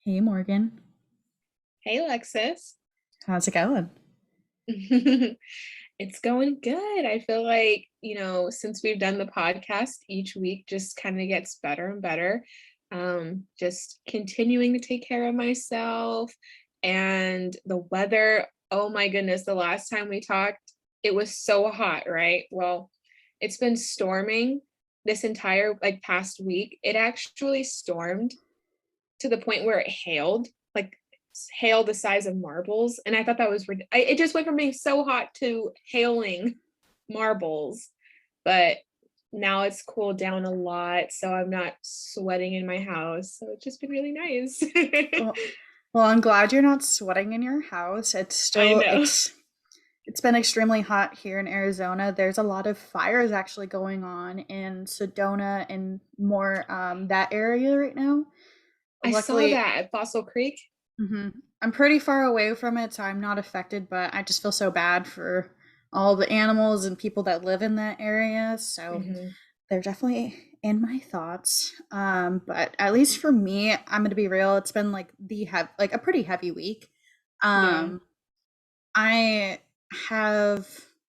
Hey Morgan, Hey, Alexis. how's it going? It's going good. I feel like, since we've done the podcast, each week just kind of gets better and better. Just continuing to take care of myself and the weather. Oh my goodness, the last time we talked, it was so hot, right? Well, it's been storming this entire like past week. It actually stormed to the point where it hailed, like hail the size of marbles. And I thought that was, it just went from being so hot to hailing marbles. But now it's cooled down a lot. So I'm not sweating in my house. So it's just been really nice. Well, well, I'm glad you're not sweating in your house. I know. It's been extremely hot here in Arizona. There's a lot of fires actually going on in Sedona and more that area right now. I saw Luckily, that at Fossil Creek. I'm pretty far away from it, so I'm not affected, but I just feel so bad for all the animals and people that live in that area. So Mm-hmm. they're definitely in my thoughts. But at least for me, I'm gonna be real. It's been like like a pretty heavy week. Yeah. Um, I have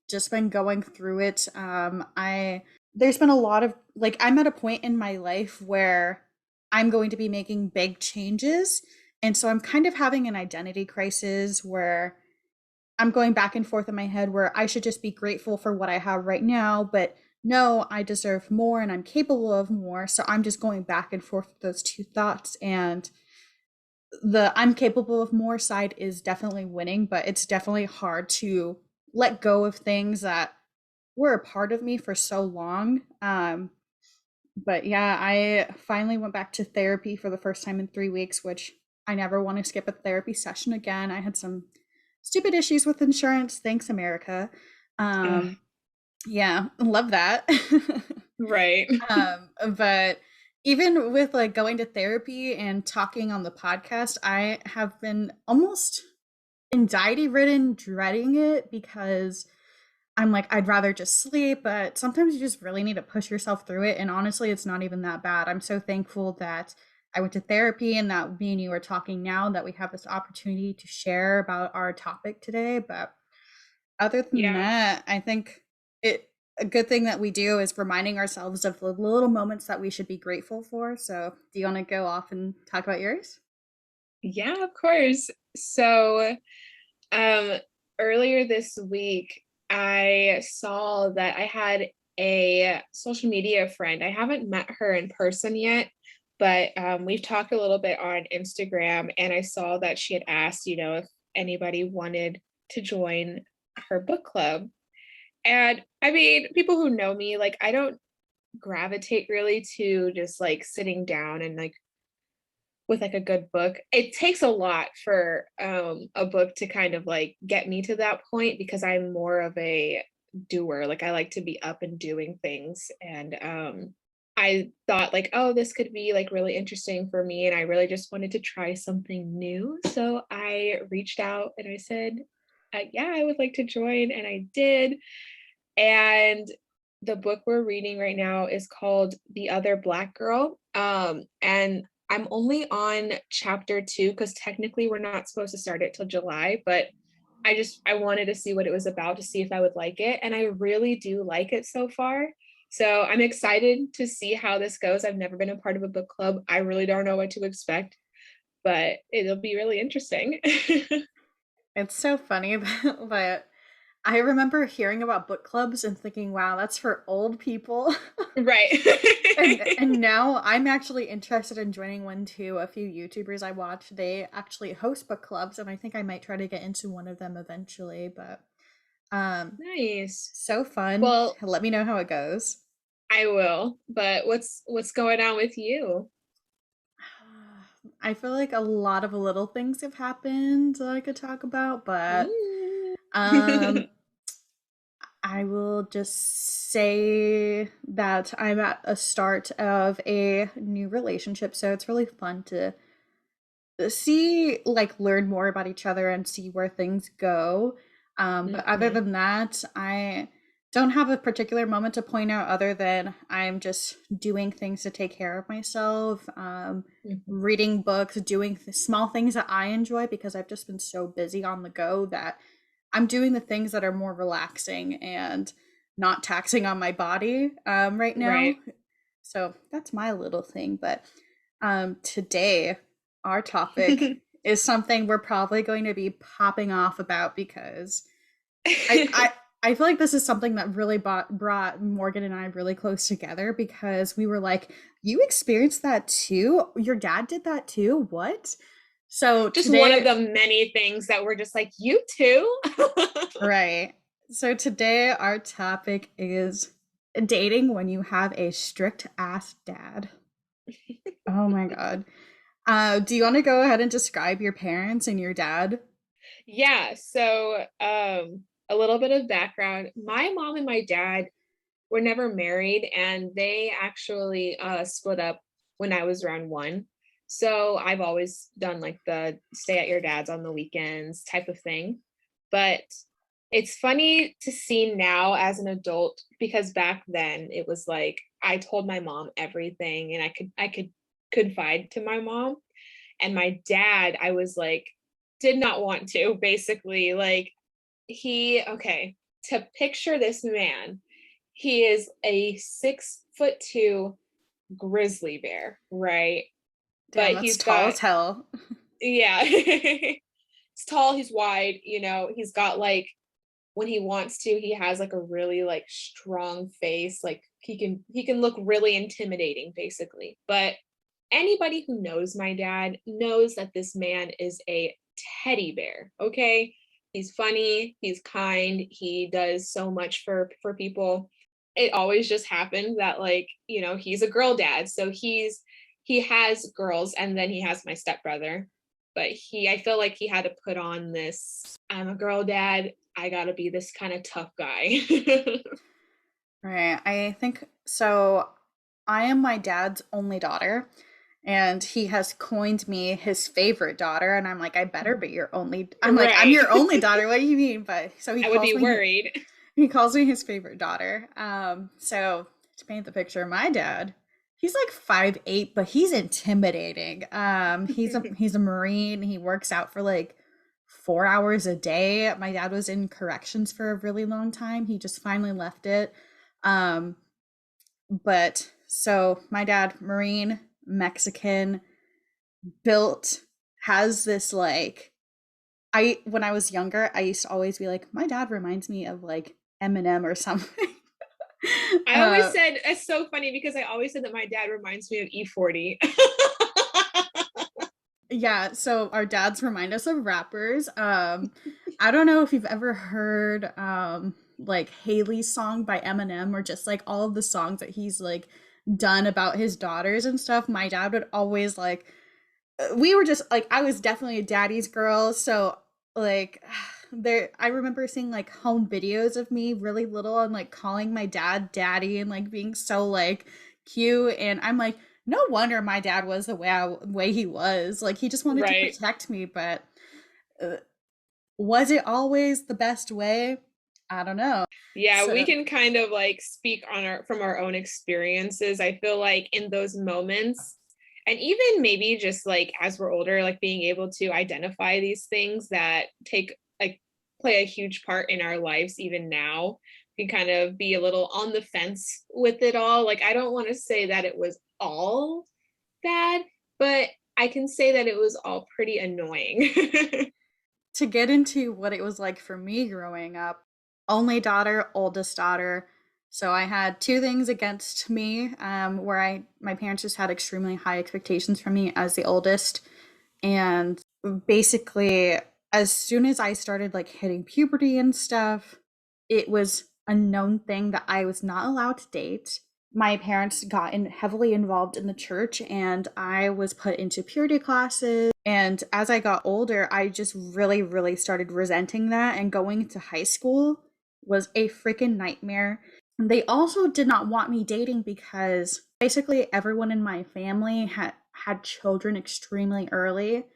just been going through it. I There's been a lot of like I'm at a point in my life where I'm going to be making big changes, and so I'm kind of having an identity crisis where I'm going back and forth in my head where I should just be grateful for what I have right now, but no, I deserve more and I'm capable of more. So I'm just going back and forth with those two thoughts. And the I'm capable of more side is definitely winning, but it's definitely hard to let go of things that were a part of me for so long. But yeah, I finally went back to therapy for the first time in 3 weeks, which I never want to skip a therapy session again. I had some stupid issues with insurance. Thanks, America. Ugh, Um, yeah, love that. right. But even with like going to therapy and talking on the podcast, I have been almost anxiety ridden, dreading it because I'm like, I'd rather just sleep, but sometimes you just really need to push yourself through it. And honestly, it's not even that bad. I'm so thankful that I went to therapy and that me and you are talking now, that we have this opportunity to share about our topic today. But other than Yeah. that, I think it a good thing that we do is reminding ourselves of the little moments that we should be grateful for. So, do you want to go off and talk about yours? Yeah, of course. So, Um, earlier this week, I saw that I had a social media friend. I haven't met her in person yet, but we've talked a little bit on Instagram, and I saw that she had asked, if anybody wanted to join her book club. And I mean, people who know me, like, I don't gravitate really to just like sitting down and like with like a good book. It takes a lot for a book to kind of like get me to that point because I'm more of a doer. Like I like to be up and doing things. And I thought like, oh, this could be like really interesting for me. And I really just wanted to try something new. So I reached out and I said, yeah, I would like to join. And I did. And the book we're reading right now is called The Other Black Girl. And I'm only on chapter 2 because technically we're not supposed to start it till July, but I wanted to see what it was about to see if I would like it. And I really do like it so far. So I'm excited to see how this goes. I've never been a part of a book club. I really don't know what to expect, but it'll be really interesting. It's so funny, but I remember hearing about book clubs and thinking, wow, that's for old people. Right. And now I'm actually interested in joining one too. A few YouTubers I watch, they actually host book clubs, and I think I might try to get into one of them eventually. But um, Nice. so fun. Well, Let me know how it goes. I will. But what's going on with you? I feel like a lot of little things have happened that I could talk about, but Ooh. um, I will just say that I'm at a start of a new relationship, so it's really fun to see, like, learn more about each other and see where things go. But other Mhm. than that, I don't have a particular moment to point out other than I'm just doing things to take care of myself, Mhm. reading books, doing small things that I enjoy because I've just been so busy on the go that I'm doing the things that are more relaxing and not taxing on my body right Right. now. So that's my little thing. But today, our topic is something we're probably going to be popping off about because I, I, I feel like this is something that really brought Morgan and I really close together because we were like, you experienced that too? Your dad did that too? What? So Just one of today, the many things that we're just like, you too? right. So today our topic is dating when you have a strict ass dad. Oh my god. Do you want to go ahead and describe your parents and your dad? Yeah, so a little bit of background. My mom and my dad were never married, and they actually split up when I was around 1. So I've always done like the stay at your dad's on the weekends type of thing. But it's funny to see now as an adult because back then it was like I told my mom everything and I could confide to my mom. And my dad, I was like, did not want to, basically. Like, okay, to picture this man, he is a 6'2" grizzly bear, right? Damn, But that's he's tall got, as hell. yeah, he's tall, he's wide, he's got like, when he wants to, he has like a really like strong face. Like he can look really intimidating, basically. But anybody who knows my dad knows that this man is a teddy bear, okay? He's funny, he's kind, he does so much for people. It always just happened that like, he's a girl dad, so he has girls and then he has my stepbrother. But I feel like he had to put on this, I'm a girl dad, I got to be this kind of tough guy. Right. I think so. I am my dad's only daughter, and he has coined me his favorite daughter. And I'm like, I better be your only. I'm like, I'm Right. your only daughter. What do you mean? But so I would be worried. he calls me his favorite daughter. So to paint the picture, my dad, he's like 5'8", but he's intimidating. He's a Marine. He works out for like 4 hours a day. My dad was in corrections for a really long time. He just finally left it. Um, but so my dad, Marine, Mexican, built, has this like I when I was younger, I used to always be like, my dad reminds me of like Eminem or something. I always uh said it's so funny because I always said that my dad reminds me of E40. yeah, so our dads remind us of rappers. I don't know if you've ever heard like Haley's song by Eminem or just like all of the songs that he's like done about his daughters and stuff. My dad would always like we were just like I was definitely a daddy's girl, so like there I remember seeing like home videos of me really little and like calling my dad daddy and like being so like cute, and I'm like no wonder my dad was the way he was. Like he just wanted to Right. protect me, but uh, was it always the best way? I don't know. Yeah, we So can kind of like speak on our from our own experiences. I feel like in those moments, and even maybe just like as we're older, like being able to identify these things that take like play a huge part in our lives even now, we can kind of be a little on the fence with it all. Like I don't want to say that it was all bad, but I can say that it was all pretty annoying. to get into what it was like for me growing up, only daughter, oldest daughter. So I had two things against me, where my parents just had extremely high expectations for me as the oldest, and basically as soon as I started like hitting puberty and stuff, it was a known thing that I was not allowed to date. My parents got heavily involved in the church, and I was put into purity classes. And as I got older, I just really, really started resenting that. And going to high school was a freaking nightmare. They also did not want me dating because basically everyone in my family had children extremely early.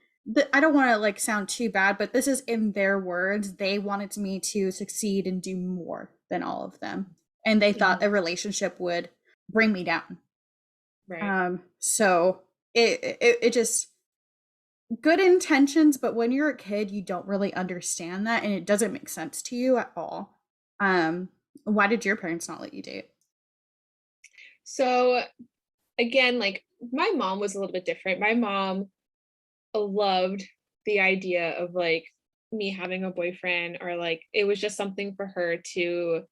I don't want to like sound too bad, but this is in their words. They wanted me to succeed and do more than all of them. And they thought Mhm. a relationship would bring me down. Right. So it just good intentions, but when you're a kid, you don't really understand that and it doesn't make sense to you at all. Um, why did your parents not let you date? So again, like my mom was a little bit different. My mom loved the idea of like me having a boyfriend, or like it was just something for her to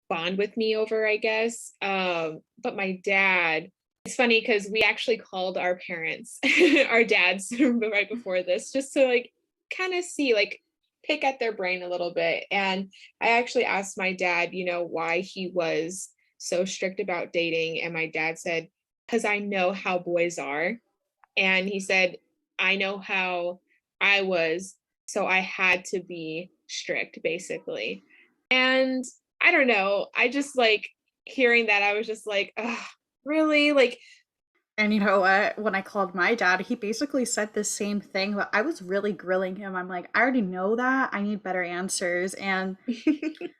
bond with me over, I guess. But my dad, it's funny because we actually called our parents, our dads, right before this, just to like kind of see, like, pick at their brain a little bit. And I actually asked my dad, why he was so strict about dating. And my dad said, because I know how boys are. And he said, I know how I was, so I had to be strict, basically. And I don't know, I just like hearing that, I was just like, really? Like, And you know what? When I called my dad, he basically said the same thing, but I was really grilling him. I'm like, I already know that. I need better answers. And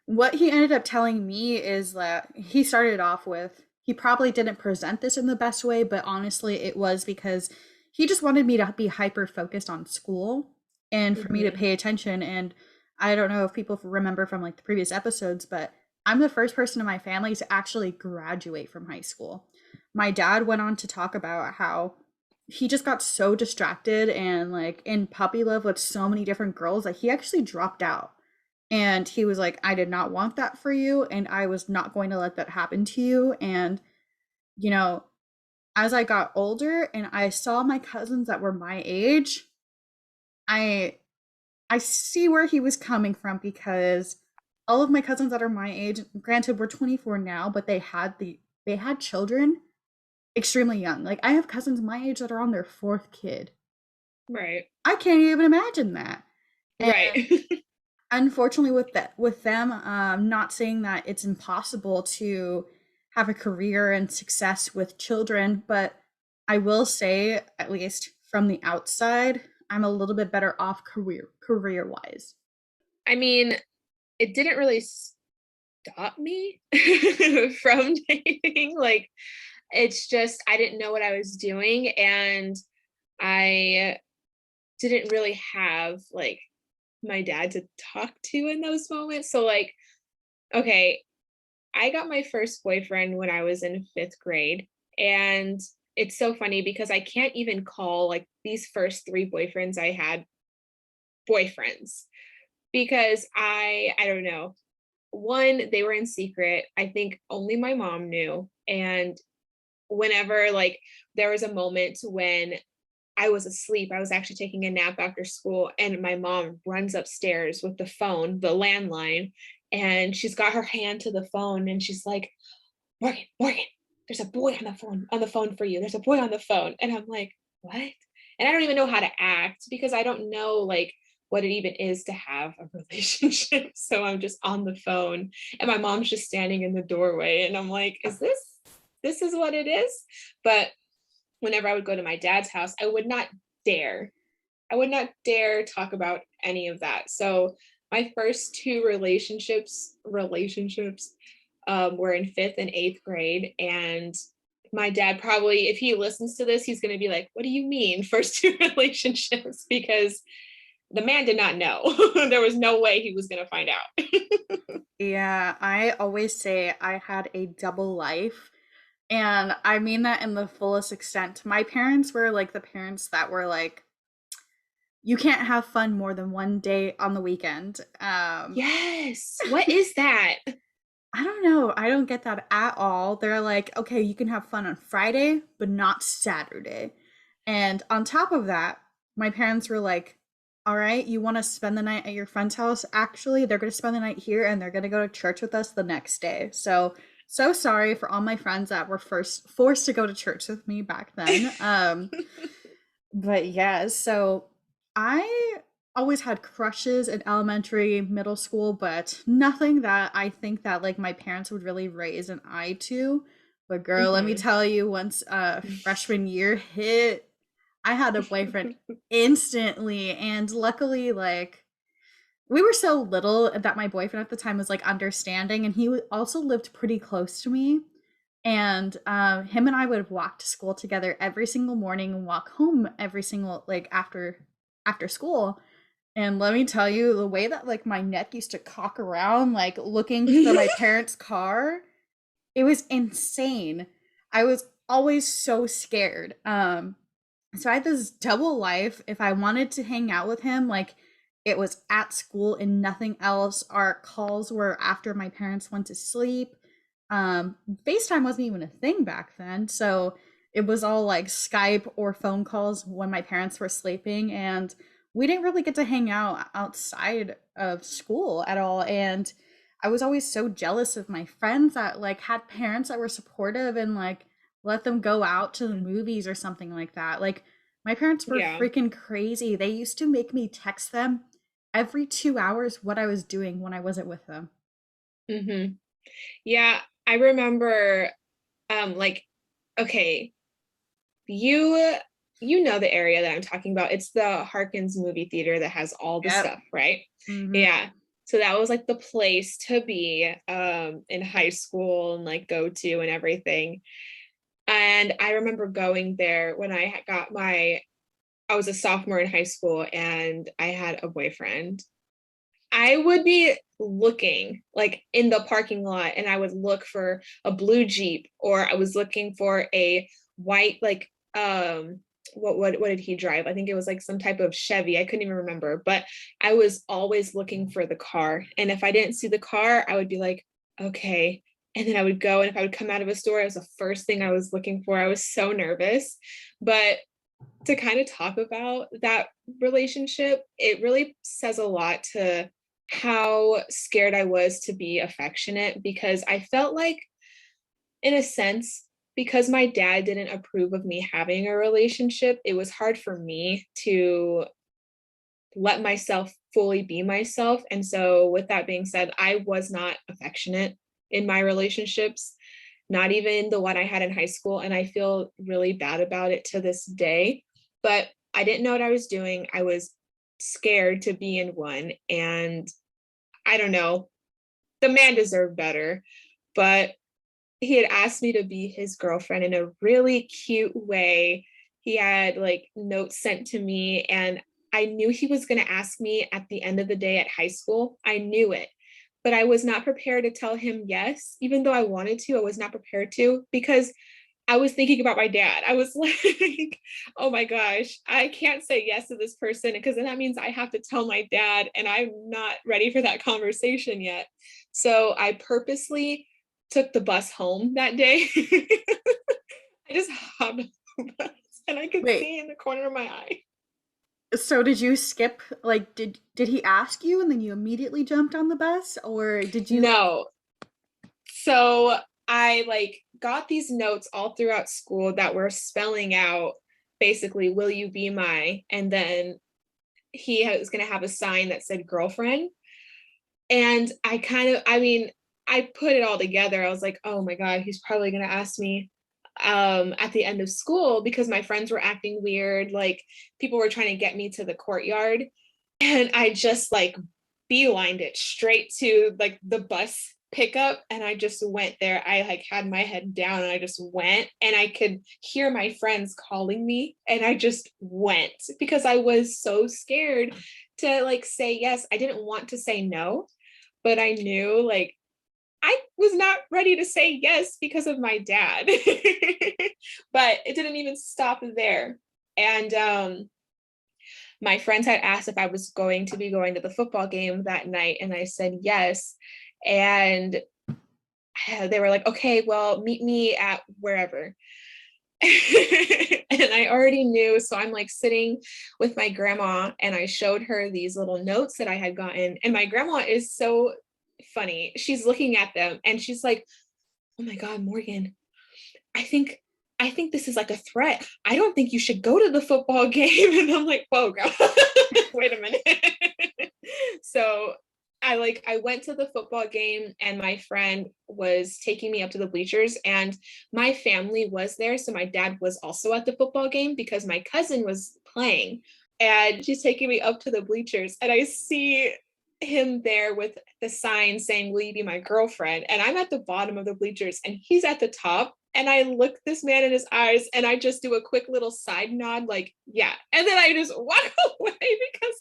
what he ended up telling me is that he started off with, he probably didn't present this in the best way, but honestly, it was because he just wanted me to be hyper focused on school and for me to Mhm. pay attention. And I don't know if people remember from like the previous episodes, but I'm the first person in my family to actually graduate from high school. My dad went on to talk about how he just got so distracted and like in puppy love with so many different girls that he actually dropped out. And he was like, I did not want that for you, and I was not going to let that happen to you. And, you know, as I got older and I saw my cousins that were my age, I I see where he was coming from because all of my cousins that are my age, granted we're 24 now, but they had children extremely young. Like I have cousins my age that are on their fourth kid. Right. I can't even imagine that. And Right. unfortunately with them, not saying that it's impossible to have a career and success with children, but I will say, at least from the outside, I'm a little bit better off career wise. I mean, it didn't really stop me from dating. Like, it's just I didn't know what I was doing, and I didn't really have like my dad to talk to in those moments. So like, okay, I got my first boyfriend when I was in 5th grade. And it's so funny because I can't even call like these first 3 boyfriends I had boyfriends, because I don't know. One, they were in secret. I think only my mom knew. And whenever like there was a moment when I was asleep, I was actually taking a nap after school, and my mom runs upstairs with the phone, the landline, and she's got her hand to the phone and she's like, Morgan, Morgan, there's a boy on the phone for you. There's a boy on the phone. And I'm like, what? And I don't even know how to act because I don't know like what it even is to have a relationship. So I'm just on the phone and my mom's just standing in the doorway. And I'm like, this is what it is? But whenever I would go to my dad's house, dare. I would not dare talk about any of that. So my first 2 relationships were in 5th and 8th grade. And my dad, probably, if he listens to this, he's going to be like, what do you mean first 2 relationships? Because the man did not know. There was no way he was going to find out. Yeah, I always say I had a double life. And I mean that in the fullest extent. My parents were like the parents that were like, you can't have fun more than one day on the weekend. Yes. What is that? I don't know. I don't get that at all. They're like, okay, you can have fun on Friday, but not Saturday. And on top of that, my parents were like, all right, you want to spend the night at your friend's house? Actually, they're going to spend the night here and they're going to go to church with us the next day. So, so sorry for all my friends that were first forced to go to church with me back then. But yeah, so I always had crushes in elementary, middle school, but nothing that I think that like my parents would really raise an eye to. But girl, let me Mhm. tell you, once freshman year hit, I had a boyfriend instantly. And luckily, like, we were so little that my boyfriend at the time was like understanding, and he also lived pretty close to me. And him and I would walk to school together every single morning and walk home every single like after school. And let me tell you, the way that like my neck used to cock around, like looking for my parents' car, it was insane. I was always so scared. So I had this double life. If I wanted to hang out with him, like it was at school and nothing else. Our calls were after my parents went to sleep. FaceTime wasn't even a thing back then. So it was all like Skype or phone calls when my parents were sleeping. And we didn't really get to hang out outside of school at all. And I was always so jealous of my friends that like had parents that were supportive and like let them go out to the movies or something like that. Like my parents were Yeah. freaking crazy. They used to make me text them every 2 hours what I was doing when I wasn't with them. hmm Yeah, I remember like okay, you you know the area that I'm talking about. It's the Harkins movie theater that has all the Yep. stuff, right? Mm-hmm. Yeah. So that was like the place to be in high school and like go to and everything. And I remember going there when I was a sophomore in high school and I had a boyfriend. I would be looking like in the parking lot and I would look for a blue Jeep, or I was looking for a white like what did he drive? I think it was like some type of Chevy. I couldn't even remember, but I was always looking for the car. And if I didn't see the car, I would be like, okay. And then I would go, and if I would come out of a store, it was the first thing I was looking for. I was so nervous. But to kind of talk about that relationship, it really says a lot to how scared I was to be affectionate, because I felt like, in a sense, because my dad didn't approve of me having a relationship, it was hard for me to let myself fully be myself. And so, with that being said, I was not affectionate in my relationships, not even the one I had in high school. And I feel really bad about it to this day. But I didn't know what I was doing. I was scared to be in one. And I don't know, the man deserved better. But he had asked me to be his girlfriend in a really cute way. He had like notes sent to me, and I knew he was going to ask me at the end of the day at high school. I knew it, but I was not prepared to tell him yes. Even though I wanted to, I was not prepared to, because I was thinking about my dad. I was like, oh my gosh, I can't say yes to this person because then that means I have to tell my dad, and I'm not ready for that conversation yet. So I purposely took the bus home that day. I just hopped on the bus and I could Wait, see in the corner of my eye. so did you skip like did he ask you and then you immediately jumped on the bus, or did you like No. So I like got these notes all throughout school that were spelling out basically, will you be my, and then he was going to have a sign that said girlfriend. And I mean, I put it all together. I was like, oh my God, he's probably going to ask me at the end of school, because my friends were acting weird. Like people were trying to get me to the courtyard. And I just like beelined it straight to like the bus pickup, and I just went there. I like had my head down and I just went, and I could hear my friends calling me, and I just went because I was so scared to like say yes. I didn't want to say no, but I knew like I was not ready to say yes because of my dad. But it didn't even stop there. And my friends had asked if I was going to be going to the football game that night, and I said yes. And they were like, okay, well, meet me at wherever. And I already knew. So I'm like sitting with my grandma, and I showed her these little notes that I had gotten. And my grandma is so funny. She's looking at them and she's like, oh my God, Morgan, I think this is like a threat. I don't think you should go to the football game. And I'm like, whoa, girl, wait a minute. So I went to the football game and my friend was taking me up to the bleachers and my family was there. So my dad was also at the football game because my cousin was playing and she's taking me up to the bleachers and I see him there with the sign saying, "Will you be my girlfriend?" And I'm at the bottom of the bleachers and he's at the top. And I look this man in his eyes and I just do a quick little side nod, like, yeah. And then I just walk away because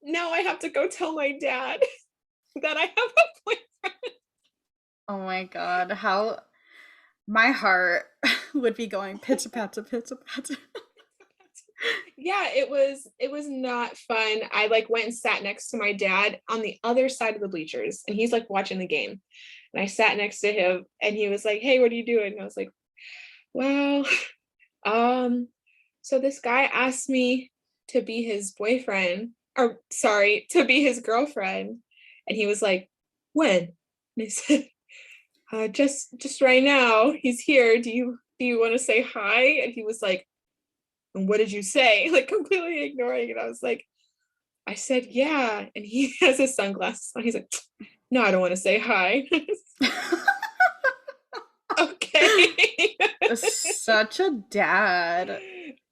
now I have to go tell my dad that I have a boyfriend. Oh my God. How my heart would be going pitch pata pitch pata. Yeah, it was not fun. I like went and sat next to my dad on the other side of the bleachers and he's like watching the game. And I sat next to him and he was like, "Hey, what are you doing?" And I was like, "Well, um, so this guy asked me to be his boyfriend, or sorry, to be his girlfriend." And he was like, "When?" And I said, just right now. He's here. Do you want to say hi?" And he was like, "And what did you say?" Like completely ignoring it. I was like, "I said yeah." And he has his sunglasses on. He's like, "No, I don't want to say hi." Okay. Such a dad.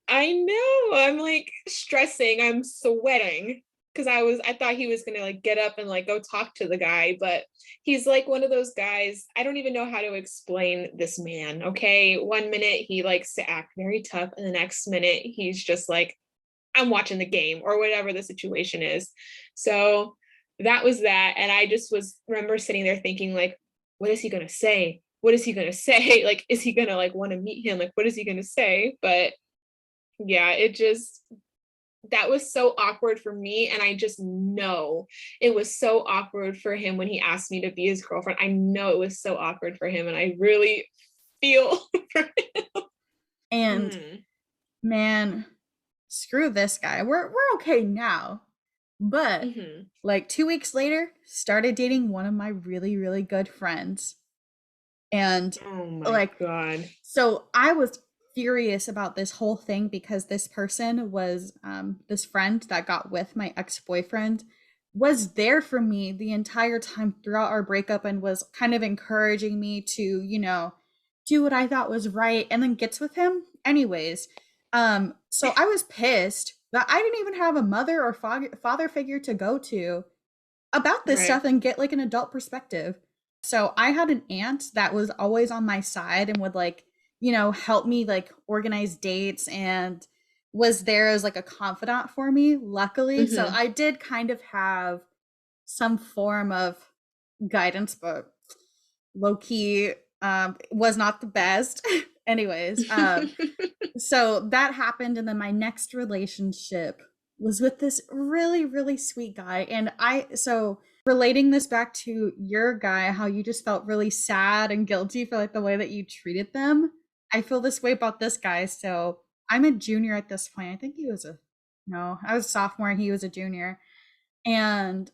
I know. I'm like stressing. I'm sweating because I thought he was gonna like get up and like go talk to the guy, but he's like one of those guys. I don't even know how to explain this man. Okay. One minute he likes to act very tough, and the next minute he's just like, "I'm watching the game," or whatever the situation is. So that was that. And I just was remember sitting there thinking, like, what is he gonna say? What is he gonna say? Like, is he gonna like want to meet him? Like, what is he gonna say? But yeah, it just that was so awkward for me. And I just know it was so awkward for him when he asked me to be his girlfriend. I know it was so awkward for him. And I really feel for him. And Mm. man, screw this guy. We're okay now. But Hmm. like 2 weeks later, started dating one of my really, really good friends. And Oh my like, God. so I was furious about this whole thing because this person was this friend that got with my ex-boyfriend was there for me the entire time throughout our breakup and was kind of encouraging me to, do what I thought was right and then gets with him anyways. So I was pissed that I didn't even have a mother or father figure to go to about this Right. stuff and get like an adult perspective. So I had an aunt that was always on my side and would like, help me like organize dates and was there as like a confidant for me, luckily. So Hmm. I did kind of have some form of guidance, but low key was not the best. Anyways, so that happened and then my next relationship was with this really really sweet guy and so relating this back to your guy how you just felt really sad and guilty for like the way that you treated them. I feel this way about this guy. So I'm a junior at this point. I think he was a no, I was a sophomore and he was a junior. And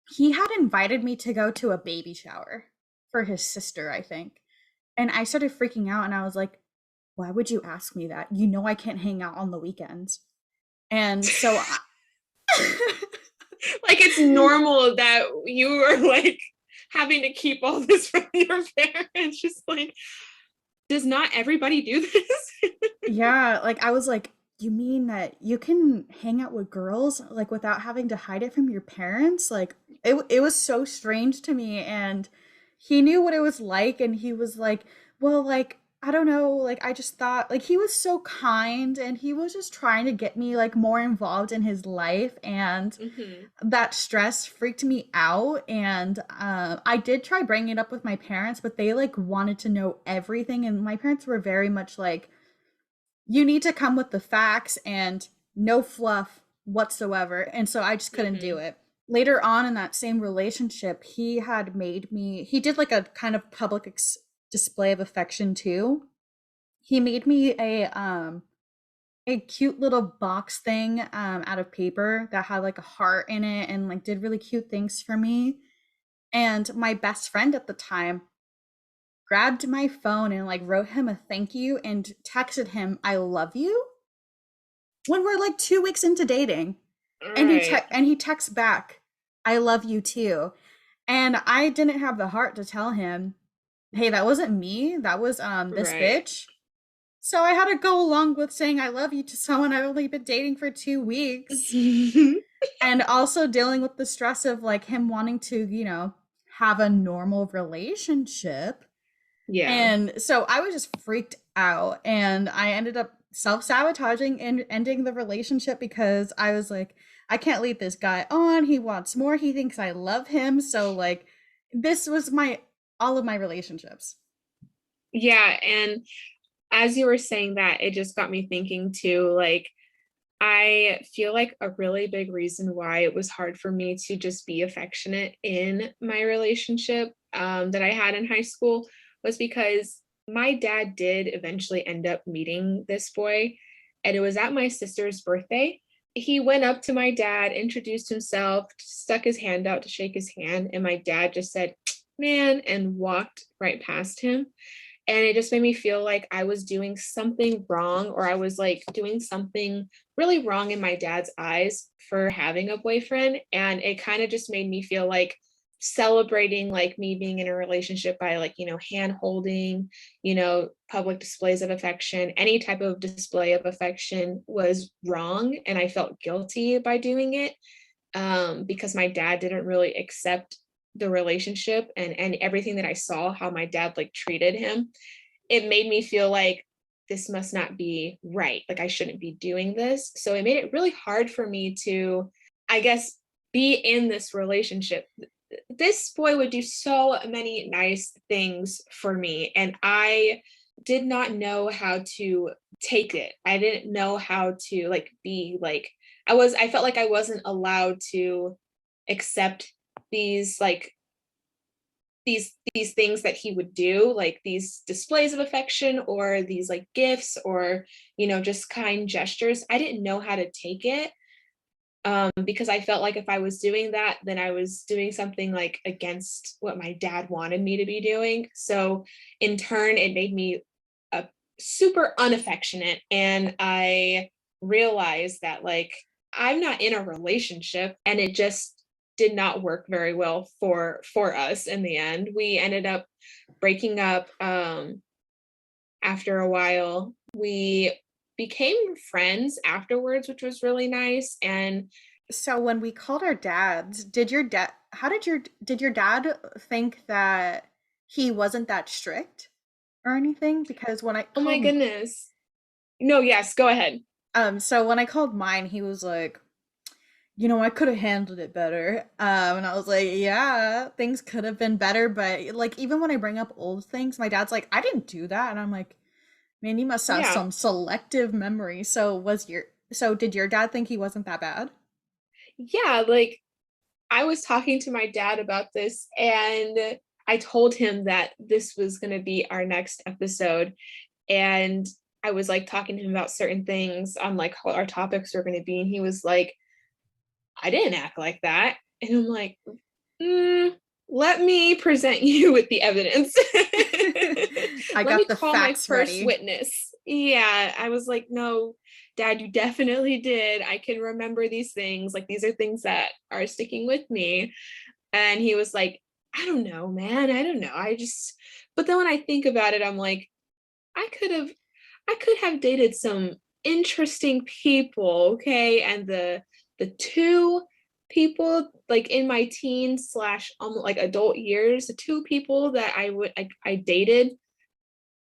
he had invited me to go to a baby shower for his sister, I think. And I started freaking out and I was like, why would you ask me that? You know I can't hang out on the weekends. And so I Like it's normal that you are like having to keep all this from your parents. Just like, does not everybody do this? yeah, like I was like, you mean that you can hang out with girls like without having to hide it from your parents? Like it was so strange to me and he knew what it was like and he was like, "Well, like I don't know, like I just thought like he was so kind and he was just trying to get me like more involved in his life and Hmm. that stress freaked me out and I did try bringing it up with my parents but they like wanted to know everything and my parents were very much like you need to come with the facts and no fluff whatsoever. And so I just couldn't do Hmm. it. Later on in that same relationship, he did like a kind of public display of affection too. He made me a cute little box thing out of paper that had like a heart in it and like did really cute things for me. And my best friend at the time grabbed my phone and like wrote him a thank you and texted him, I love you when we're like 2 weeks into dating. All And right. he texts back, I love you too. And I didn't have the heart to tell him, hey, that wasn't me. That was this Right. bitch. So I had to go along with saying I love you to someone I've only been dating for 2 weeks. And also dealing with the stress of like him wanting to, have a normal relationship. Yeah. And so I was just freaked out and I ended up self-sabotaging and ending the relationship because I was like, I can't lead this guy on. He wants more. He thinks I love him. So like this was my all of my relationships. Yeah, and as you were saying that, it just got me thinking too, like I feel like a really big reason why it was hard for me to just be affectionate in my relationship that I had in high school was because my dad did eventually end up meeting this boy, and it was at my sister's birthday. He went up to my dad, introduced himself, stuck his hand out to shake his hand, and my dad just said, "Man," and walked right past him. And it just made me feel like I was doing something wrong, or I was like doing something really wrong in my dad's eyes for having a boyfriend. And it kind of just made me feel like celebrating like me being in a relationship by like, hand holding, public displays of affection, any type of display of affection was wrong. And I felt guilty by doing it, because my dad didn't really accept the relationship and everything that I saw how my dad like treated him. It made me feel like this must not be right. Like I shouldn't be doing this. So it made it really hard for me to, I guess, be in this relationship. This boy would do so many nice things for me, and I did not know how to take it. I didn't know how to like be like I felt like I wasn't allowed to accept these like these things that he would do, like these displays of affection or these like gifts or just kind gestures. I didn't know how to take it, because I felt like if I was doing that, then I was doing something like against what my dad wanted me to be doing. So in turn, it made me super unaffectionate. And I realized that like I'm not in a relationship, and it just did not work very well for us. In the end, we ended up breaking up. After a while, we became friends afterwards, which was really nice. And So when we called our dads, did your dad how did your dad think that he wasn't that strict or anything? Because when I oh my called goodness. No, yes, go ahead. so when I called mine, he was like, I could have handled it better. And I was like, yeah, things could have been better, but like even when I bring up old things, my dad's like, I didn't do that, and I'm like, man, you must have Yeah. some selective memory. So did your dad think he wasn't that bad? Yeah, like I was talking to my dad about this, and I told him that this was going to be our next episode. And I was like talking to him about certain things on like what our topics were going to be. And he was like, I didn't act like that. And I'm like, mm, let me present you with the evidence. I Let got me the call my facts first ready. witness. Yeah, I was like, no, dad, you definitely did. I can remember these things. Like, these are things that are sticking with me. And he was like, I don't know, man. I don't know. But then when I think about it, I'm like, I could have, I could have dated some interesting people, okay? And the two people like in my teens slash almost like adult years, the two people that I dated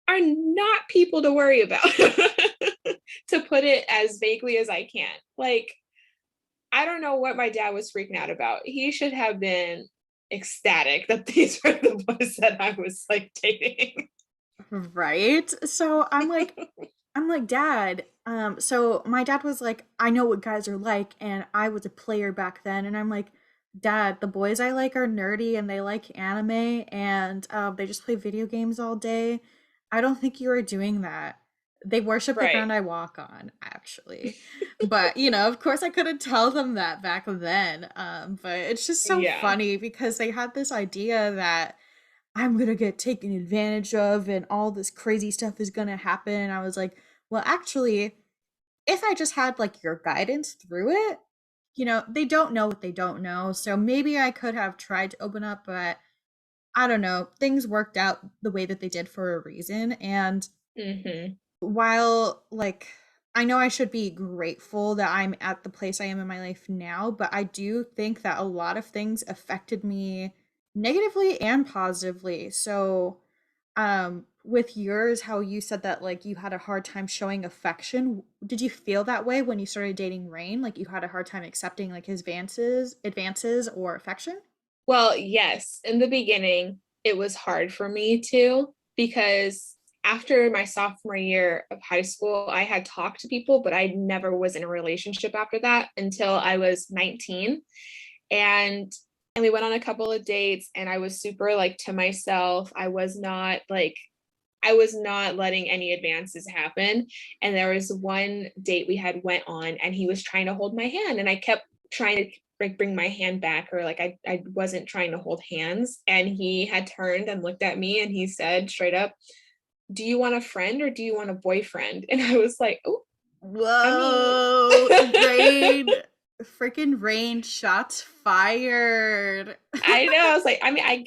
are not people to worry about. To put it as vaguely as I can. Like, I don't know what my dad was freaking out about. He should have been ecstatic that these were the boys that I was like dating. Right? So I'm like, Dad, so my dad was like, I know what guys are like, and I was a player back then, and I'm like, Dad, the boys I like are nerdy and they like anime and they just play video games all day. I don't think you are doing that. They worship the Right. ground I walk on, actually. But, of course I couldn't tell them that back then. But it's just so Yeah. funny because they had this idea that I'm gonna get taken advantage of and all this crazy stuff is gonna happen. And I was like, well, actually, if I just had like your guidance through it, they don't know what they don't know. So maybe I could have tried to open up, but I don't know. Things worked out the way that they did for a reason. And Mm-hmm. while, like, I know I should be grateful that I'm at the place I am in my life now, but I do think that a lot of things affected me negatively and positively. So, with yours, how you said that like you had a hard time showing affection, did you feel that way when you started dating Rain? Like you had a hard time accepting like his advances or affection? Well, yes, in the beginning, it was hard for me too, because after my sophomore year of high school, I had talked to people, but I never was in a relationship after that until I was 19. And we went on a couple of dates and I was super like to myself. I was not letting any advances happen. And there was one date we had went on and he was trying to hold my hand and I kept trying to like bring my hand back, or like I wasn't trying to hold hands. And he had turned and looked at me and he said straight up, "Do you want a friend or do you want a boyfriend?" And I was like, "Oh, I mean," Whoa, Rain, freaking Rain, shots fired. I know. I was like, I mean, I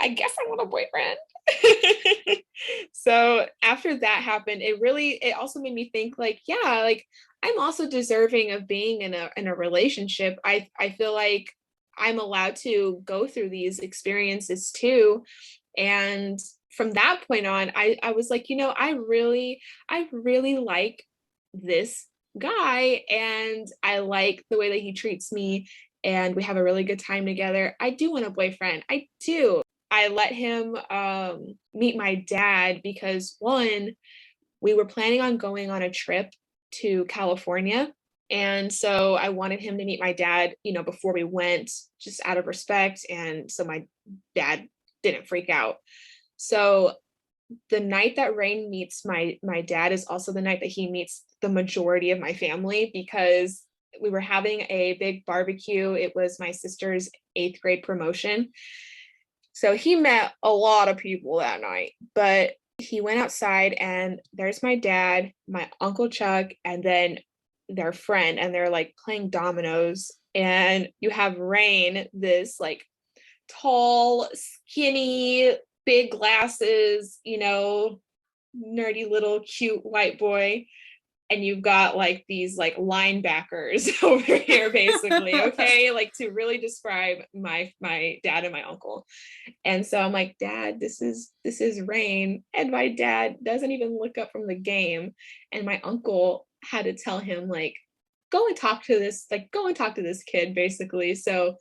guess I want a boyfriend. So after that happened, it also made me think like, yeah, like I'm also deserving of being in a relationship. I feel like I'm allowed to go through these experiences too. And from that point on, I was like, I really like this guy and I like the way that he treats me and we have a really good time together. I do want a boyfriend. I do. I let him meet my dad because one, we were planning on going on a trip to California. And so I wanted him to meet my dad, before we went, just out of respect. And so my dad didn't freak out. So the night that Rain meets my dad is also the night that he meets the majority of my family because we were having a big barbecue. It was my sister's 8th grade promotion. So he met a lot of people that night, but he went outside and there's my dad, my uncle Chuck, and then their friend, and they're like playing dominoes. And you have Rain, this like tall, skinny, big glasses, nerdy little cute white boy, and you've got like these like linebackers over here basically, okay, like to really describe my dad and my uncle. And so I'm like, "Dad, this is Rain." And my dad doesn't even look up from the game, and my uncle had to tell him like, go and talk to this kid basically. So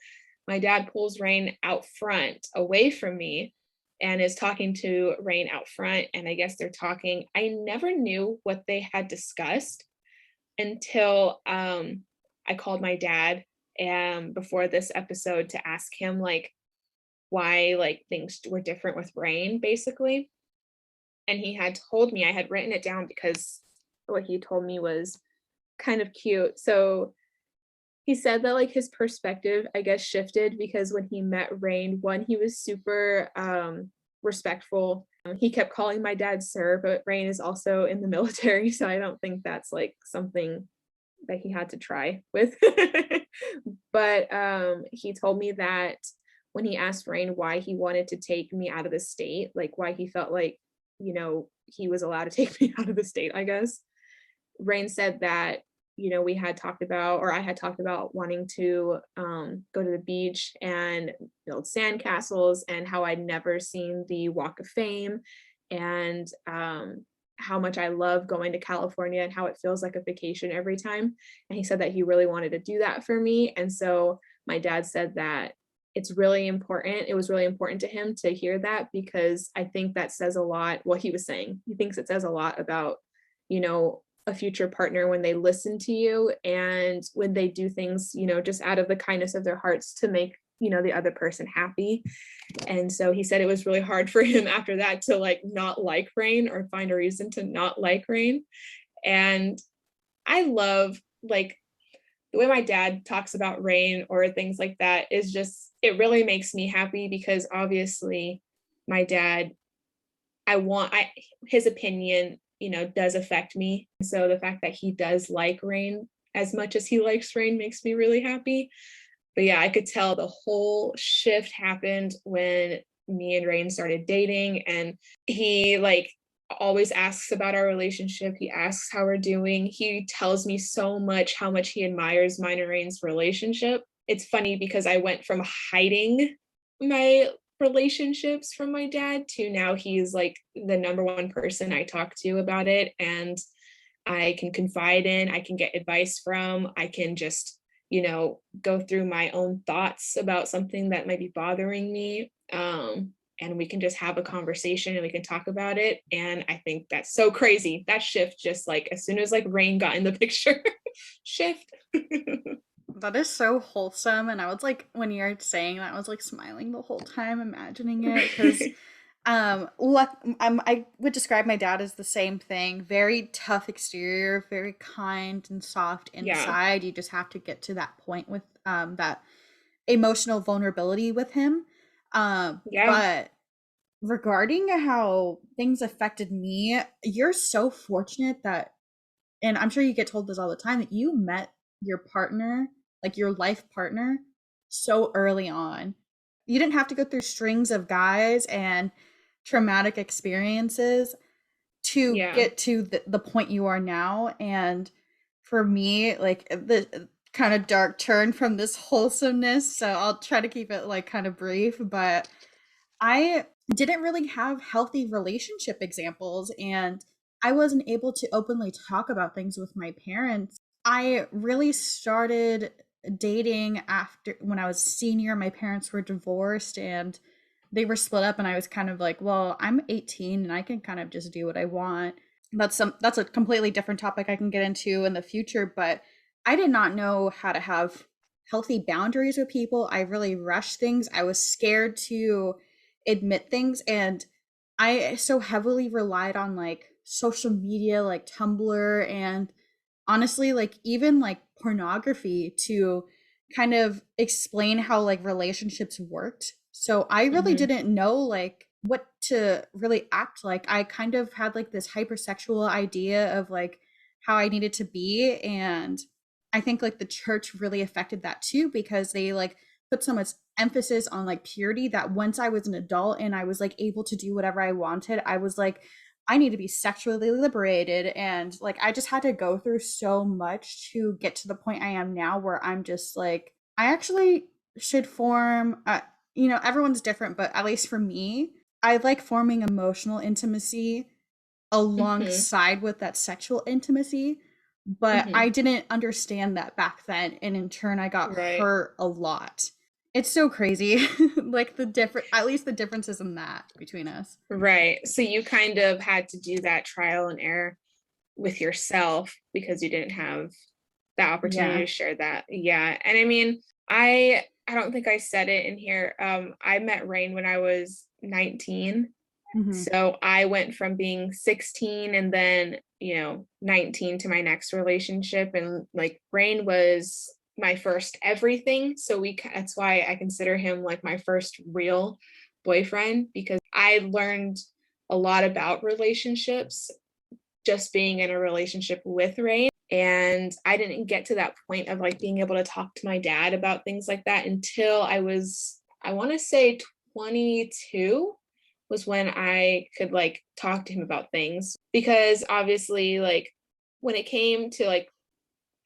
my dad pulls Rain out front away from me and is talking to Rain out front. And I guess they're talking. I never knew what they had discussed until I called my dad before this episode to ask him like why like things were different with Rain basically. And he had told me, I had written it down because what he told me was kind of cute. So he said that like his perspective, I guess, shifted because when he met Rain, one, he was super respectful. He kept calling my dad sir, but Rain is also in the military, so I don't think that's like something that he had to try with. But he told me that when he asked Rain why he wanted to take me out of the state, like why he felt like, he was allowed to take me out of the state, I guess. Rain said that, we had talked about, or I had talked about wanting to go to the beach and build sandcastles, and how I'd never seen the Walk of Fame, and how much I love going to California and how it feels like a vacation every time. And he said that he really wanted to do that for me. And so my dad said that it's really important. It was really important to him to hear that because I think that says a lot. What he was saying, he thinks it says a lot about, a future partner when they listen to you and when they do things, just out of the kindness of their hearts to make, the other person happy. And so he said it was really hard for him after that to like not like Rain or find a reason to not like Rain. And I love like the way my dad talks about Rain or things like that is just, it really makes me happy because obviously my dad, his opinion, does affect me. So the fact that he does like Rain, as much as he likes Rain makes me really happy. But yeah, I could tell the whole shift happened when me and Rain started dating, and he like always asks about our relationship. He asks how we're doing. He tells me so much how much he admires mine and Rain's relationship. It's funny because I went from hiding my relationships from my dad to now he's like the number one person I talk to about it, and I can confide in, I can get advice from, I can just, go through my own thoughts about something that might be bothering me. And we can just have a conversation and we can talk about it. And I think that's so crazy. That shift, just like as soon as like Rain got in the picture, shift. That is so wholesome. And I was like, when you're saying that, I was like smiling the whole time, imagining it. Because I would describe my dad as the same thing. Very tough exterior, very kind and soft Yeah, inside. You just have to get to that point with that emotional vulnerability with him. yeah. But regarding how things affected me, you're so fortunate that, and I'm sure you get told this all the time, that you met your partner, like your life partner, so early on. You didn't have to go through strings of guys and traumatic experiences to Yeah. get to the point you are now. And for me, like the kind of dark turn from this wholesomeness, so I'll try to keep it like kind of brief, but I didn't really have healthy relationship examples, and I wasn't able to openly talk about things with my parents. I really started dating after when I was senior. My parents were divorced and they were split up, and I was kind of like, well, I'm 18 and I can kind of just do what I want. That's a completely different topic I can get into in the future, but I did not know how to have healthy boundaries with people. I really rushed things. I was scared to admit things, and I so heavily relied on like social media like Tumblr and honestly like even like pornography to kind of explain how like relationships worked. So I really Hmm. didn't know like what to really act like. I kind of had like this hypersexual idea of like how I needed to be, and I think like the church really affected that too because they like put so much emphasis on like purity that once I was an adult and I was like able to do whatever I wanted, I was like, I need to be sexually liberated. And like, I just had to go through so much to get to the point I am now where I'm just like, I actually should form, everyone's different, but at least for me, I like forming emotional intimacy Hmm. alongside with that sexual intimacy, but I Hmm. didn't understand that back then, and in turn I got Right. hurt a lot. It's so crazy. Like the different at least the differences in that between us. Right. So you kind of had to do that trial and error with yourself because you didn't have the opportunity Yeah. to share that. Yeah. And I mean, I don't think I said it in here. I met Rain when I was 19. Hmm. So I went from being 16 and then, 19 to my next relationship. And like Rain was my first everything. So that's why I consider him like my first real boyfriend, because I learned a lot about relationships just being in a relationship with Rain. And I didn't get to that point of like being able to talk to my dad about things like that until I want to say 22 was when I could like talk to him about things. Because obviously, like when it came to like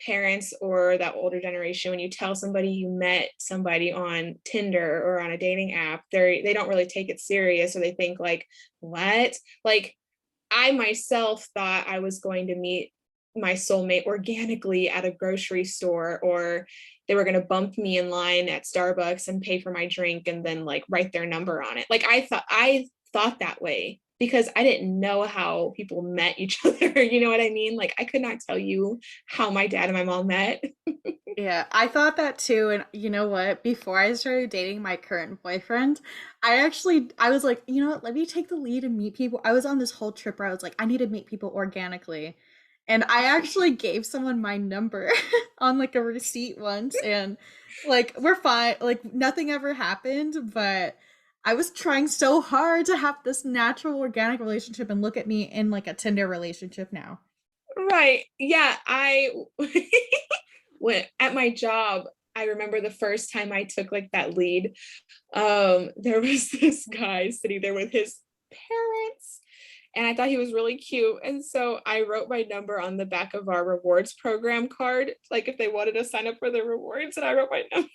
parents or that older generation, when you tell somebody you met somebody on Tinder or on a dating app, they don't really take it serious, or they think like, what? Like I myself thought I was going to meet my soulmate organically at a grocery store, or they were going to bump me in line at Starbucks and pay for my drink and then like write their number on it. Like I thought that way because I didn't know how people met each other. You know what I mean? Like I could not tell you how my dad and my mom met. Yeah, I thought that too. And you know what? Before I started dating my current boyfriend, I was like, you know what? Let me take the lead and meet people. I was on this whole trip where I was like, I need to meet people organically. And I actually gave someone my number on like a receipt once. And like, we're fine. Like, nothing ever happened. But I was trying so hard to have this natural organic relationship. And look at me in like a Tinder relationship now. Right. Yeah, when at my job, I remember the first time I took like that lead, there was this guy sitting there with his parents, and I thought he was really cute. And so I wrote my number on the back of our rewards program card, like if they wanted to sign up for the rewards, and I wrote my number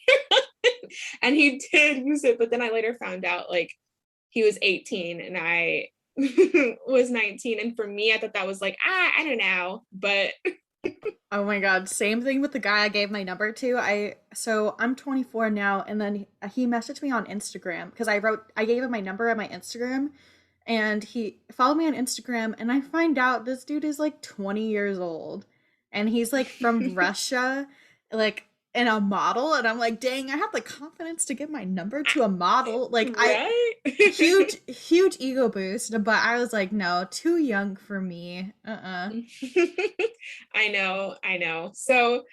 and he did use it. But then I later found out like he was 18 and I was 19. And for me, I thought that was like, I don't know. But Oh my God, same thing with the guy I gave my number to. I'm 24 now, and then he messaged me on Instagram because I gave him my number on my Instagram, and he followed me on Instagram, and I find out this dude is like 20 years old, and he's like from Russia, like, and a model, and I'm like, dang, I have the confidence to give my number to a model. Like, right. huge ego boost, but I was like, no, too young for me. I know. So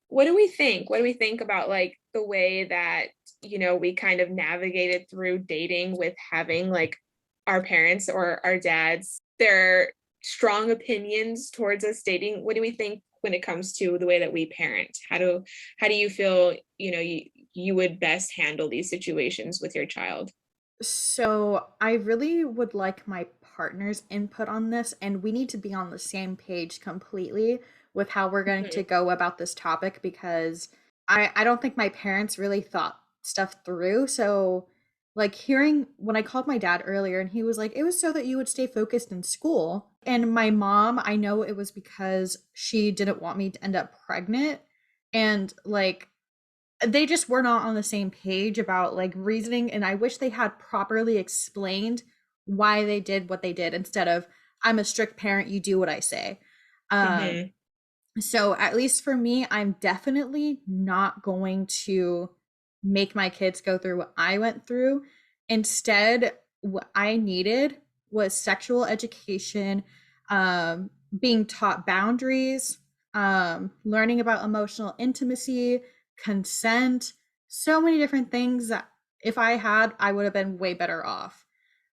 what do we think? What do we think about like the way that, we kind of navigated through dating with having like our parents or our dads, their strong opinions towards us dating? What do we think when it comes to the way that we parent? How do you feel, you would best handle these situations with your child? So I really would like my partner's input on this, and we need to be on the same page completely with how we're going to Mhm. go about this topic because I don't think my parents really thought stuff through. So like hearing when I called my dad earlier and he was like, it was so that you would stay focused in school. And my mom, I know it was because she didn't want me to end up pregnant. And like they just were not on the same page about like reasoning, and I wish they had properly explained why they did what they did instead of I'm a strict parent, you do what I say. um Mhm. so at least for me, I'm definitely not going to make my kids go through what I went through. Instead, what I needed was sexual education, being taught boundaries, learning about emotional intimacy, consent, so many different things that if I had, I would have been way better off.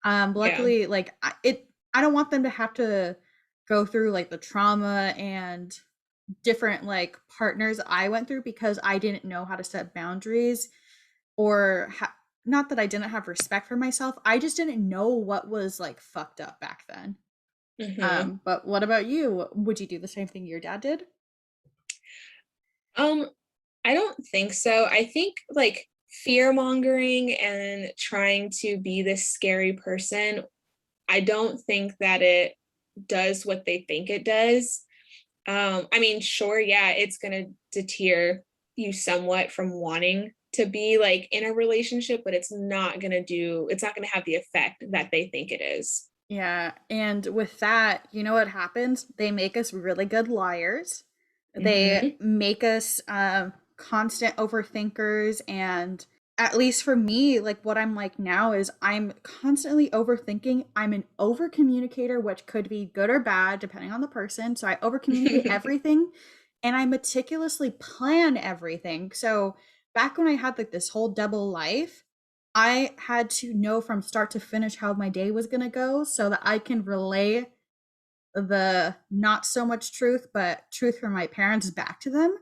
Yeah. Luckily, like I don't want them to have to go through like the trauma and different like partners I went through because I didn't know how to set boundaries or not that I didn't have respect for myself. I just didn't know what was like fucked up back then. Mhm. But what about you? Would you do the same thing your dad did? Um, I don't think so. I think like fear mongering and trying to be this scary person, I don't think that it does what they think it does. I mean, sure, yeah, it's gonna deter you somewhat from wanting to be like in a relationship, but it's not gonna have the effect that they think it is. Yeah, and with that, you know what happens? They make us really good liars. They Hmm. make us constant overthinkers, and at least for me, like what I'm like now is I'm constantly overthinking. I'm an over communicator, which could be good or bad depending on the person. So I over communicate everything, and I meticulously plan everything. So back when I had like this whole double life, I had to know from start to finish how my day was going to go so that I can relay the not so much truth, but truth from my parents back to them.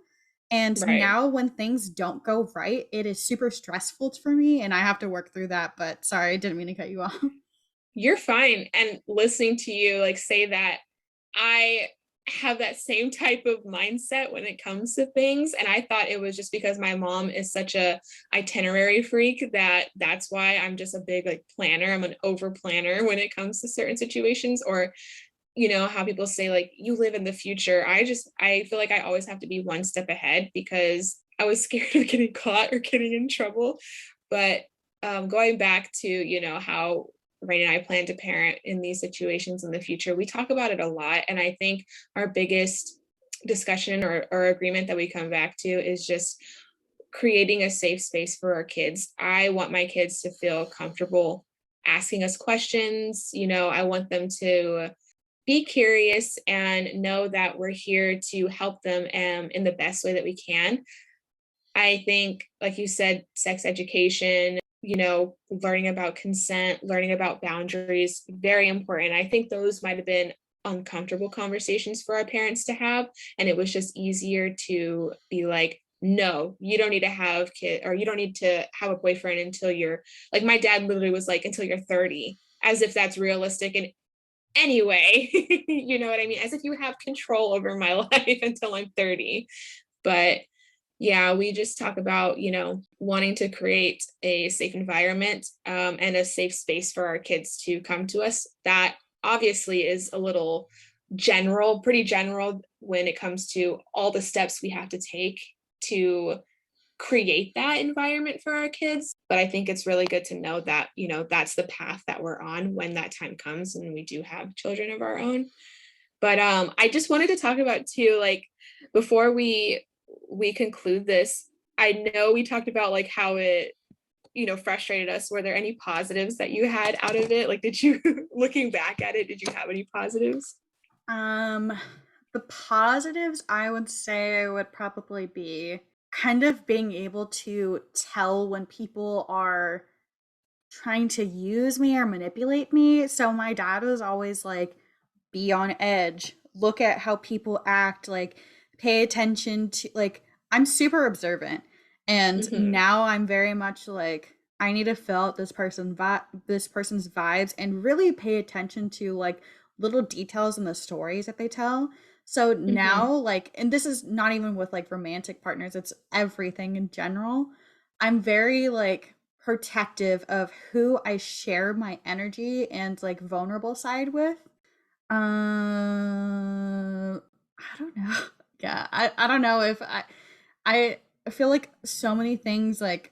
And Right. now, when things don't go right, it is super stressful for me, and I have to work through that. But sorry, I didn't mean to cut you off. You're fine. And listening to you like say that, I have that same type of mindset when it comes to things. And I thought it was just because my mom is such a itinerary freak that that's why I'm just a big like planner. I'm an over planner when it comes to certain situations, or how people say like you live in the future. I feel like I always have to be one step ahead because I was scared of getting caught or getting in trouble. But going back to how Rain and I plan to parent in these situations in the future, we talk about it a lot, and I think our biggest discussion or agreement that we come back to is just creating a safe space for our kids. I want my kids to feel comfortable asking us questions. I want them to be curious and know that we're here to help them in the best way that we can. I think, like you said, sex education, learning about consent, learning about boundaries, very important. I think those might have been uncomfortable conversations for our parents to have. And it was just easier to be like, no, you don't need to have kid, or you don't need to have a boyfriend until you're like, my dad literally was like, until you're 30, as if that's realistic in any way. You know what I mean? As if you have control over my life until I'm 30. But yeah, we just talk about, wanting to create a safe environment, and a safe space for our kids to come to us. That obviously is a little general, pretty general when it comes to all the steps we have to take to create that environment for our kids. But I think it's really good to know that, that's the path that we're on when that time comes and we do have children of our own. But I just wanted to talk about too, like, before we conclude this, I know we talked about like how it, frustrated us. Were there any positives that you had out of it? Like, did you, looking back at it, did you have any positives? Um, the positives I would say would probably be kind of being able to tell when people are trying to use me or manipulate me. So my dad was always like, be on edge, look at how people act, like pay attention to, like, I'm super observant. And Mm-hmm. now I'm very much like, I need to feel out this person's vibes and really pay attention to like little details in the stories that they tell. So Mm-hmm. now, like, and this is not even with like romantic partners, it's everything in general. I'm very like protective of who I share my energy and like vulnerable side with. I don't know. Yeah, I don't know if I feel like so many things like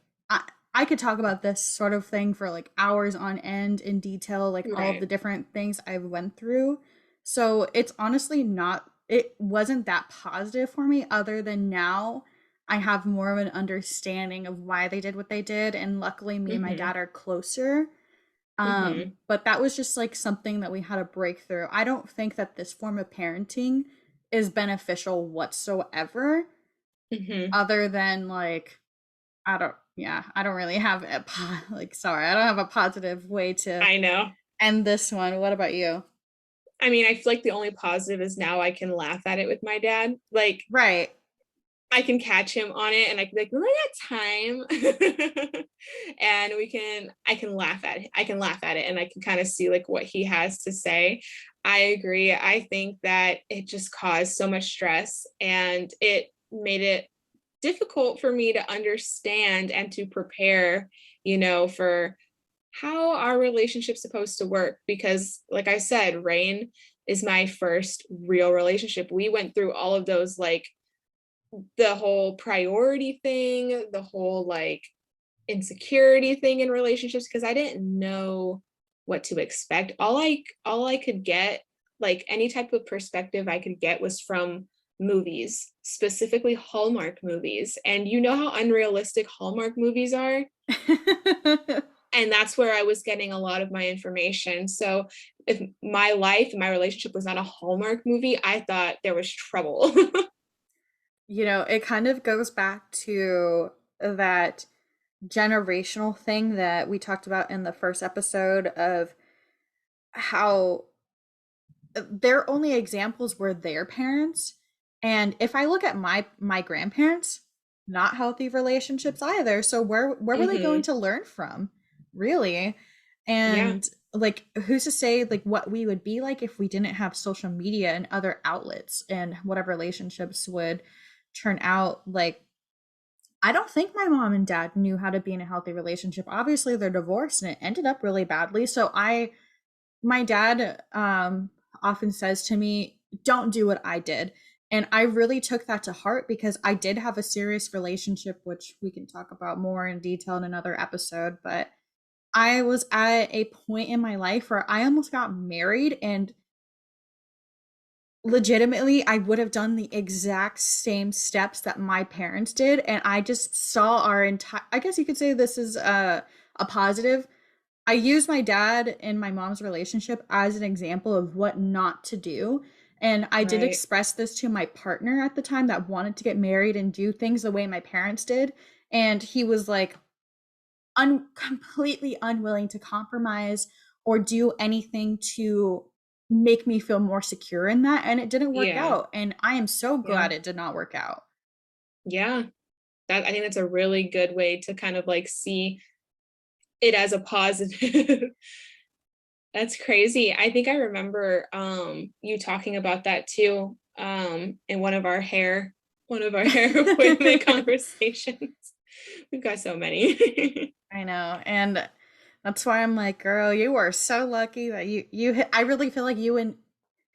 I could talk about this sort of thing for like hours on end in detail, like all of the Right. different things I've went through. So it's honestly not, it wasn't that positive for me, other than now I have more of an understanding of why they did what they did, and luckily me and my Mm-hmm. dad are closer. Mm-hmm. But that was just like something that we had to break through. I don't think that this form of parenting is beneficial whatsoever, Mm-hmm. other than like, I don't really have like, sorry, I don't have a positive way to I know. end this one. What about you? I mean, I feel like the only positive is now I can laugh at it with my dad. Like, Right. I can catch him on it and I can be like, remember that time? And I can laugh at it. I can laugh at it and I can kind of see like what he has to say. I agree. I think that it just caused so much stress and it made it difficult for me to understand and to prepare, for how our relationship's supposed to work. Because, like I said, Rain is my first real relationship. We went through all of those, like the whole priority thing, the whole like insecurity thing in relationships, because I didn't know what to expect. All I could get, like any type of perspective I could get, was from movies, specifically Hallmark movies. And you know how unrealistic Hallmark movies are? And that's where I was getting a lot of my information. So if my life and my relationship was not a Hallmark movie, I thought there was trouble. It kind of goes back to that generational thing that we talked about in the first episode of how their only examples were their parents. And if I look at my grandparents, not healthy relationships either. So where were they going Hmm. to learn from? Really? Yeah. And like, who's to say like what we would be like if we didn't have social media and other outlets, and whatever relationships would turn out like. I don't think my mom and dad knew how to be in a healthy relationship. Obviously they're divorced and it ended up really badly. So I my dad often says to me, don't do what I did. And I really took that to heart, because I did have a serious relationship, which we can talk about more in detail in another episode. But I was at a point in my life where I almost got married, and legitimately I would have done the exact same steps that my parents did. And I just saw our entire, I guess you could say this is a positive. I use my dad and my mom's relationship as an example of what not to do. And I did Right. express this to my partner at the time that wanted to get married and do things the way my parents did. And he was like completely unwilling to compromise or do anything to make me feel more secure in that, and it didn't work Yeah. out, and I am so Yeah. glad it did not work out. Yeah. That I think that's a really good way to kind of like see it as a positive. That's crazy. I think I remember you talking about that too in one of our hair appointment conversations. We've got so many. I know, and that's why I'm like, girl, you are so lucky that I really feel like you and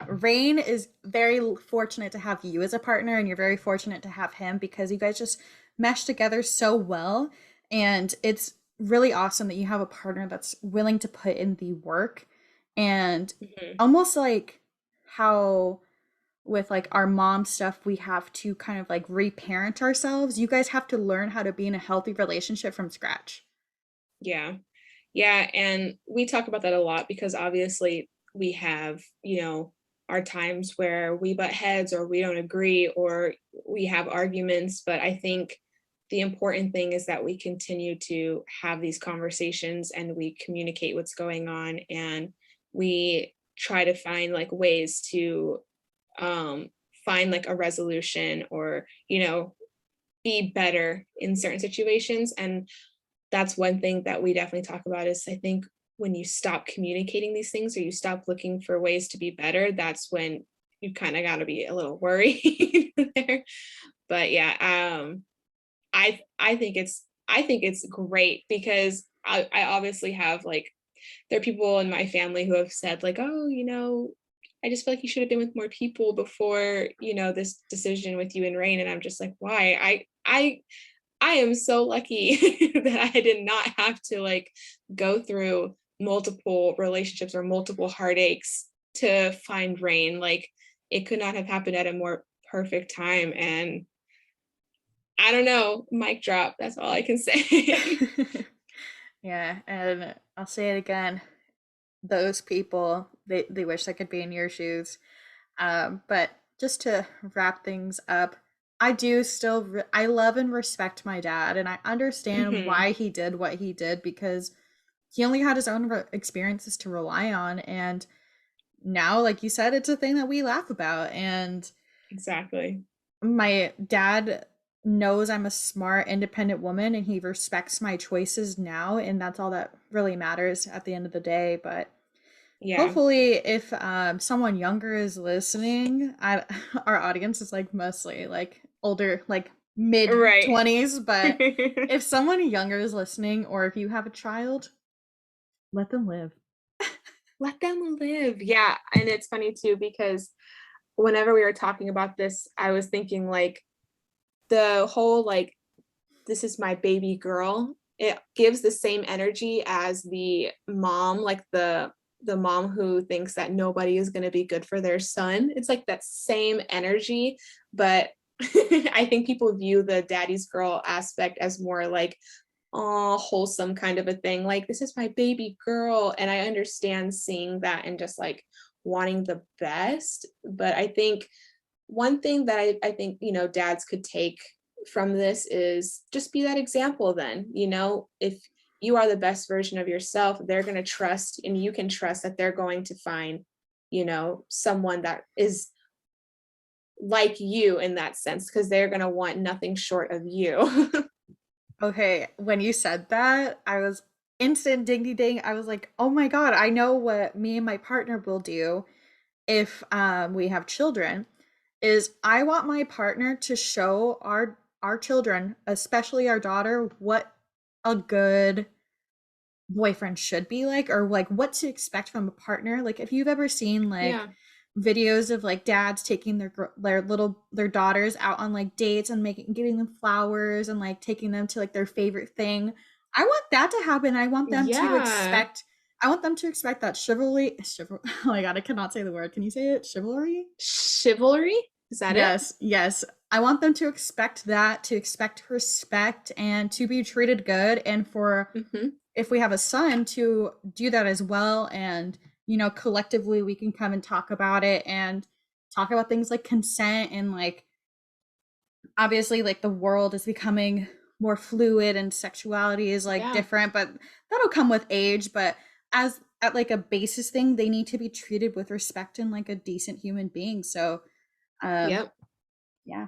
Rain is very fortunate to have you as a partner, and you're very fortunate to have him because you guys just mesh together so well. And it's really awesome that you have a partner that's willing to put in the work. And Mhm. almost like how with like our mom stuff, we have to kind of like reparent ourselves. You guys have to learn how to be in a healthy relationship from scratch. Yeah. Yeah, and we talk about that a lot because obviously we have, our times where we butt heads or we don't agree or we have arguments, but I think the important thing is that we continue to have these conversations and we communicate what's going on and we try to find like ways to um find like a resolution or, be better in certain situations and that's one thing that we definitely talk about is I think when you stop communicating these things or you stop looking for ways to be better, that's when you kind of got to be a little worried there. But yeah, I think it's great because I obviously have like there are people in my family who have said like, oh, I just feel like you should have been with more people before, this decision with you and Rain. And I'm just like, why? I am so lucky that I did not have to like go through multiple relationships or multiple heartaches to find Rain. Like it could not have happened at a more perfect time. And I don't know, mic drop. That's all I can say. Yeah, and I'll say it again. Those people, they wish they could be in your shoes. But just to wrap things up, I do still I love and respect my dad, and I understand hmm why he did what he did because he only had his own experiences to rely on, and now, like you said, it's a thing that we laugh about. And Exactly. my dad knows I'm a smart, independent woman, and he respects my choices now, and that's all that really matters at the end of the day. But Yeah. hopefully, if someone younger is listening, our audience is like mostly like older, like mid Right. 20s. But if someone younger is listening, or if you have a child, let them live. Let them live. Yeah. And it's funny too, because whenever we were talking about this, I was thinking like the whole like this is my baby girl. It gives the same energy as the mom, like the mom who thinks that nobody is going to be good for their son. It's like that same energy, but I think people view the daddy's girl aspect as more like wholesome kind of a thing. Like this is my baby girl, and I understand seeing that and just like wanting the best. But I think one thing that I think dads could take from this is just be that example then if you are the best version of yourself they're going to trust and you can trust that they're going to find someone that is like you in that sense because they're going to want nothing short of you. Okay, when you said that, I was instant ding ding ding. I was like, oh my God, I know what me and my partner will do if we have children. Is I want my partner to show our children, especially our daughter, what a good boyfriend should be like, or like what to expect from a partner. Like if you've ever seen like Yeah. videos of like dads taking their daughters out on like dates and making giving them flowers and like taking them to like their favorite thing. I want that to happen. Yeah. I want them to expect that chivalry. Oh my God, I cannot say the word. Can you say it? Chivalry? Chivalry, is that it? Yes, yes. I want them to expect that, to expect respect and to be treated good, and for hmm if we have a son to do that as well. And collectively we can come and talk about it and talk about things like consent, and like obviously like the world is becoming more fluid and sexuality is like Yeah. different, but that'll come with age. But as at like a basis thing, they need to be treated with respect and like a decent human being. So, um, Yep. yeah.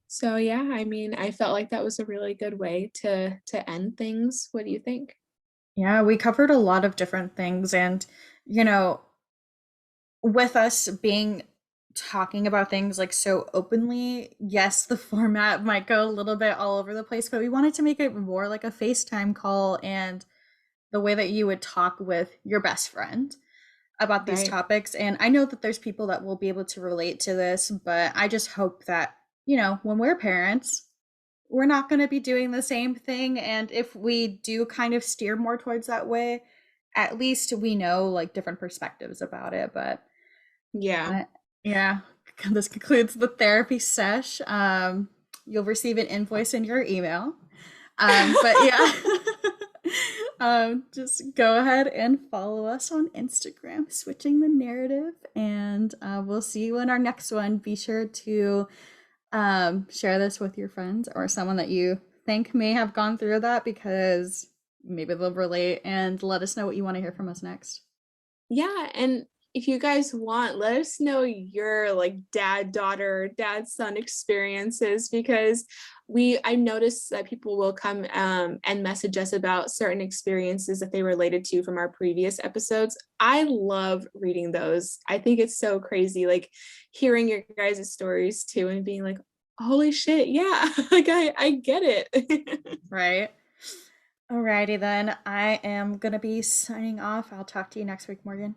So yeah, I mean, I felt like that was a really good way to end things. What do you think? Yeah, we covered a lot of different things. And, you know, with us being talking about things like so openly, yes, the format might go a little bit all over the place, but we wanted to make it more like a FaceTime call and the way that you would talk with your best friend about these Right. topics. And I know that there's people that will be able to relate to this, but I just hope that, when we're parents, we're not going to be doing the same thing. And if we do kind of steer more towards that way, at least we know like different perspectives about it. Yeah. But yeah, this concludes the therapy sesh. You'll receive an invoice in your email. But yeah, just go ahead and follow us on Instagram, Switching the Narrative, and we'll see you in our next one. Be sure to share this with your friends or someone that you think may have gone through that because maybe they'll relate, and let us know what you want to hear from us next. Yeah, and if you guys want, let us know your like dad daughter, dad son experiences because I noticed that people will come and message us about certain experiences that they related to from our previous episodes. I love reading those. I think it's so crazy, like hearing your guys' stories too and being like, holy shit, yeah, like I get it. Right? Alrighty then. I am gonna be signing off. I'll talk to you next week, Morgan.